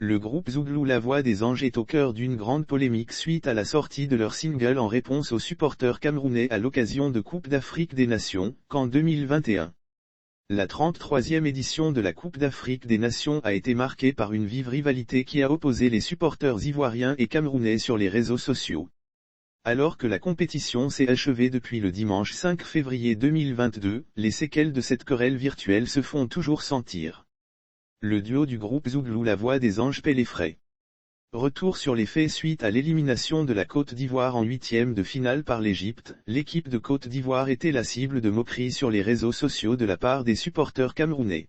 Le groupe Zouglou La Voix des Anges est au cœur d'une grande polémique suite à la sortie de leur single en réponse aux supporters camerounais à l'occasion de Coupe d'Afrique des Nations, qu'en 2021. La 33e édition de la Coupe d'Afrique des Nations a été marquée par une vive rivalité qui a opposé les supporters ivoiriens et camerounais sur les réseaux sociaux. Alors que la compétition s'est achevée depuis le dimanche 5 février 2022, les séquelles de cette querelle virtuelle se font toujours sentir. Le duo du groupe Zouglou La Voix des Anges paie les frais. Retour sur les faits suite à l'élimination de la Côte d'Ivoire en huitième de finale par l'Égypte, l'équipe de Côte d'Ivoire était la cible de moqueries sur les réseaux sociaux de la part des supporters camerounais.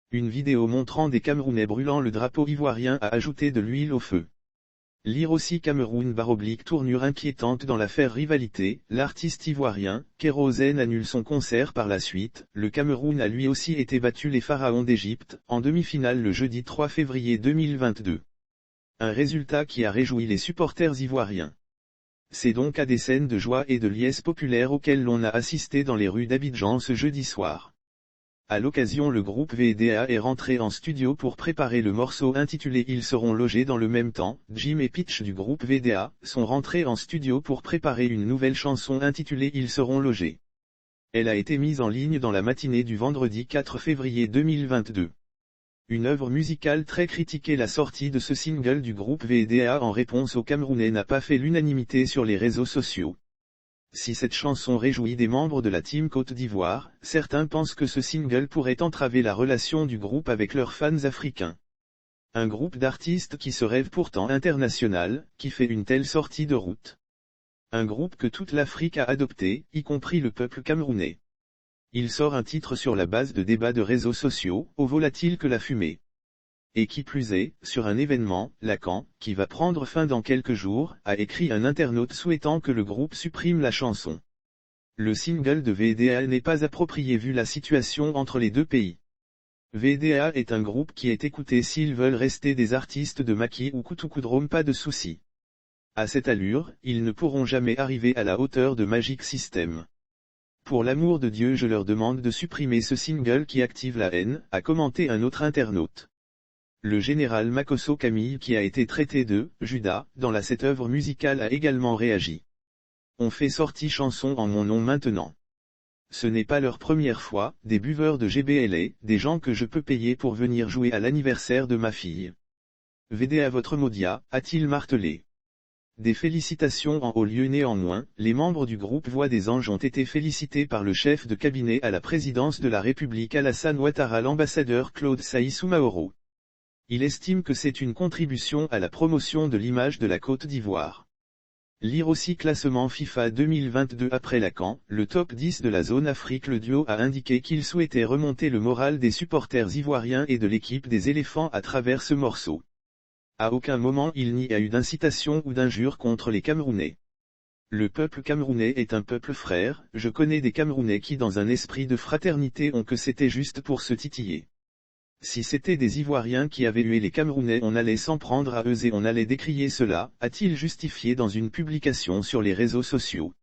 Une vidéo montrant des Camerounais brûlant le drapeau ivoirien a ajouté de l'huile au feu. Lire aussi Cameroun / tournure inquiétante dans l'affaire rivalité, l'artiste ivoirien, Kérosène annule son concert par la suite, le Cameroun a lui aussi été battu les Pharaons d'Égypte, en demi-finale le jeudi 3 février 2022. Un résultat qui a réjoui les supporters ivoiriens. C'est donc à des scènes de joie et de liesse populaire auxquelles l'on a assisté dans les rues d'Abidjan ce jeudi soir. À l'occasion, le groupe VDA est rentré en studio pour préparer le morceau intitulé Ils seront logés dans le même temps. Jim et Pitch du groupe VDA sont rentrés en studio pour préparer une nouvelle chanson intitulée Ils seront logés. Elle a été mise en ligne dans la matinée du vendredi 4 février 2022. Une œuvre musicale très critiquée. La sortie de ce single du groupe VDA en réponse aux Camerounais n'a pas fait l'unanimité sur les réseaux sociaux. Si cette chanson réjouit des membres de la team Côte d'Ivoire, certains pensent que ce single pourrait entraver la relation du groupe avec leurs fans africains. Un groupe d'artistes qui se rêve pourtant international, qui fait une telle sortie de route. Un groupe que toute l'Afrique a adopté, y compris le peuple camerounais. Il sort un titre sur la base de débats de réseaux sociaux, au volatile que la fumée. Et qui plus est, sur un événement, la CAN, qui va prendre fin dans quelques jours, a écrit un internaute souhaitant que le groupe supprime la chanson. Le single de VDA n'est pas approprié vu la situation entre les deux pays. VDA est un groupe qui est écouté s'ils veulent rester des artistes de Maki ou Koutoukoudrame, pas de souci. À cette allure, ils ne pourront jamais arriver à la hauteur de Magic System. Pour l'amour de Dieu, je leur demande de supprimer ce single qui active la haine, a commenté un autre internaute. Le général Makosso Camille, qui a été traité de « Judas » dans cette œuvre musicale, a également réagi. On fait sortie chanson en mon nom maintenant. Ce n'est pas leur première fois, des buveurs de GBLA, des gens que je peux payer pour venir jouer à l'anniversaire de ma fille. VDA votre Modia, a-t-il martelé. Des félicitations en haut lieu. Néanmoins, les membres du groupe Voix des Anges ont été félicités par le chef de cabinet à la présidence de la République Alassane Ouattara, l'ambassadeur Claude Saïssou Maoro. Il estime que c'est une contribution à la promotion de l'image de la Côte d'Ivoire. Lire aussi classement FIFA 2022 après la CAN, le top 10 de la zone Afrique. Le duo a indiqué qu'il souhaitait remonter le moral des supporters ivoiriens et de l'équipe des éléphants à travers ce morceau. À aucun moment il n'y a eu d'incitation ou d'injure contre les Camerounais. Le peuple camerounais est un peuple frère, je connais des Camerounais qui dans un esprit de fraternité ont que c'était juste pour se titiller. Si c'était des Ivoiriens qui avaient hué les Camerounais, on allait s'en prendre à eux et on allait décrier cela, a-t-il justifié dans une publication sur les réseaux sociaux.